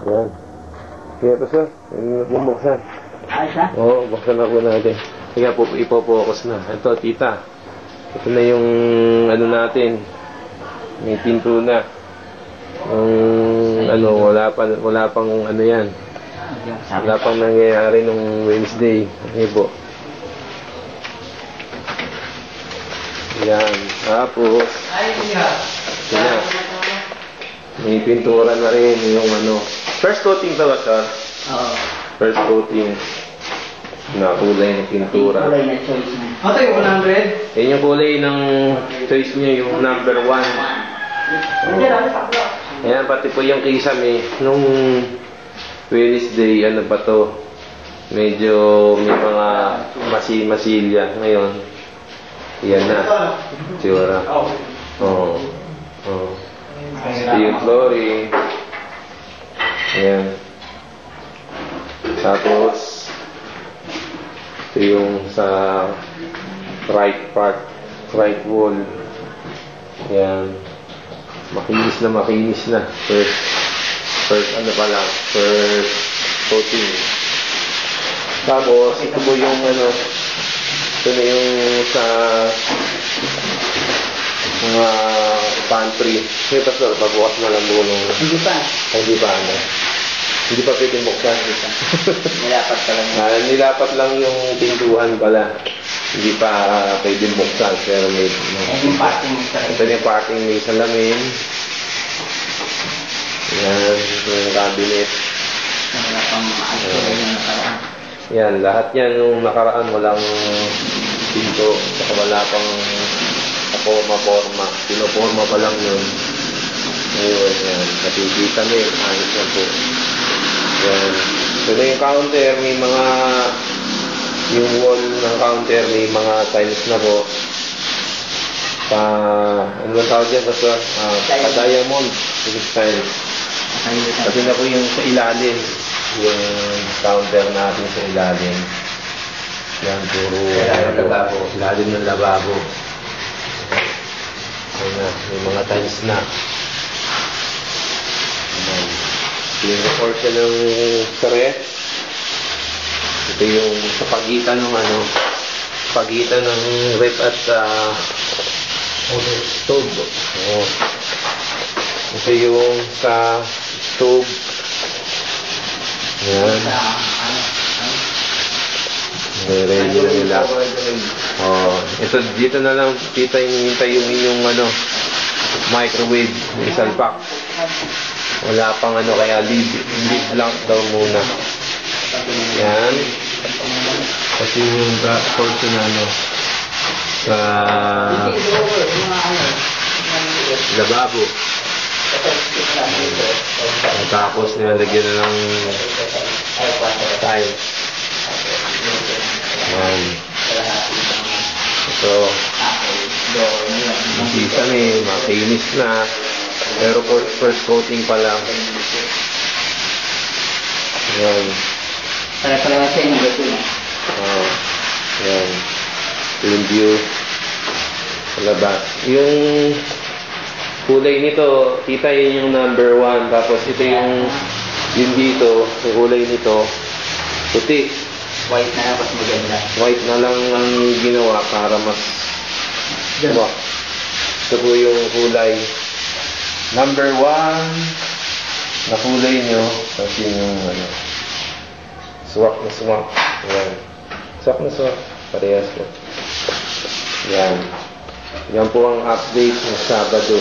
Yan. Kaya ito sir, bumuksan. Ayos na? Oo, buksan na po natin. Kaya po, ipopokus na. Ito, tita. Ito na yung ano natin. May pinto na. Yung ano, wala pang ano yan. Wala pang nangyayari nung Wednesday. Okay po. Yan. Tapos, ito na. May pintura na rin yung ano. First coating to ba, sir? Oo. First coating. Na kulay ng pintura. Kulay na choice na. Ito yung 100? Yan yung kulay ng choice niya, yung number 1. Ayan, pati po yung kisame. Nung Wednesday, ano pa to? Medyo may mga masilya. Ngayon, yan na. Tsura. Oo. Oo. Steel flooring. Ayan. Tapos, ito yung sa right part, right wall. Ayan. Makinis na. First ano pa lang, first coating. Tapos, ito po yung ano, ito na yung sa mga pantry. Ito sir, pagbukas na lang buo nung... Hindi pa. Hindi pa ano. Hindi pa pwede buksan. Nilapat pa lang. Nilapat lang yung pintuan pala. Hindi pa pwede buksan. Pero may... Yung parking. Ito yung parking, may salamin. Yan, ito yung cabinet. Wala pang maayos yung nakaraan. Yan, lahat yan nung nakaraan walang pinto. Saka wala pang forma. Pinoforma pa lang yun. Ngayon, yan. Nakikita na yun. Ayos na po. Yan. So, yung counter, may mga... Yung wall ng counter, may mga tiles na po. Ano ang tawag dyan? Pa-diamond. Tiles. Kasi na po yung sa ilalim. Yung counter natin sa ilalim. Yan, puro lababo. Ilalim ng lababo. Ayan na, may mga tiles na. Ayan. Ito yung portion ng seret. Ito yung sa pagitan ng ano, pagitan ng rep at stove. Oh. Ito yung sa stove. Ayan. Ready na nila. Oh, ito dito na lang kita yung inyong ano microwave, may salpak. Wala pang ano kaya leave lang daw muna. Yan. Kasi yung portion na ano sa lababo. Tapos nilalagyan na ng tiles. Yan. Ito. Masisame, makinis na. Pero first coating pa lang. Yan. Para sa inyo, ito na. Oh. Yan. Ito yung view. Sa labas. Yung kulay nito, kita yun yung number 1. Tapos ito yung dito, yung kulay nito, puti. White na lang, mas maganda. White na lang ang ginawa para mas diba? Ito po yung kulay number 1 na kulay nyo. Kasi yung ano, swak na swak. Yan. Swak na swak. Parehas po. Yan. Yan po ang update ng Sabado.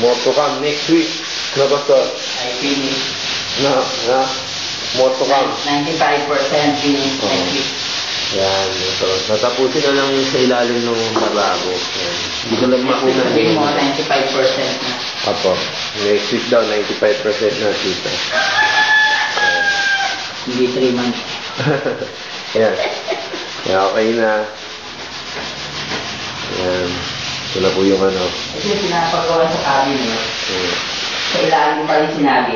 More to come next week. Na ba ito? I finish. More to come. 95% finish next week. Yan. Ito. Natapusin na lang sa ilalim ng lababo. Yan. Hindi ko lang makunan. Sabihin mo, 95% na. Apo. Next week daw, 95% na tita. Hindi 3 months. Yan. Yan, okay na. Yan. Ito na po yung ano. Kasi pinapagawa sa cabinet. Sa ilalim pa rin sinabi.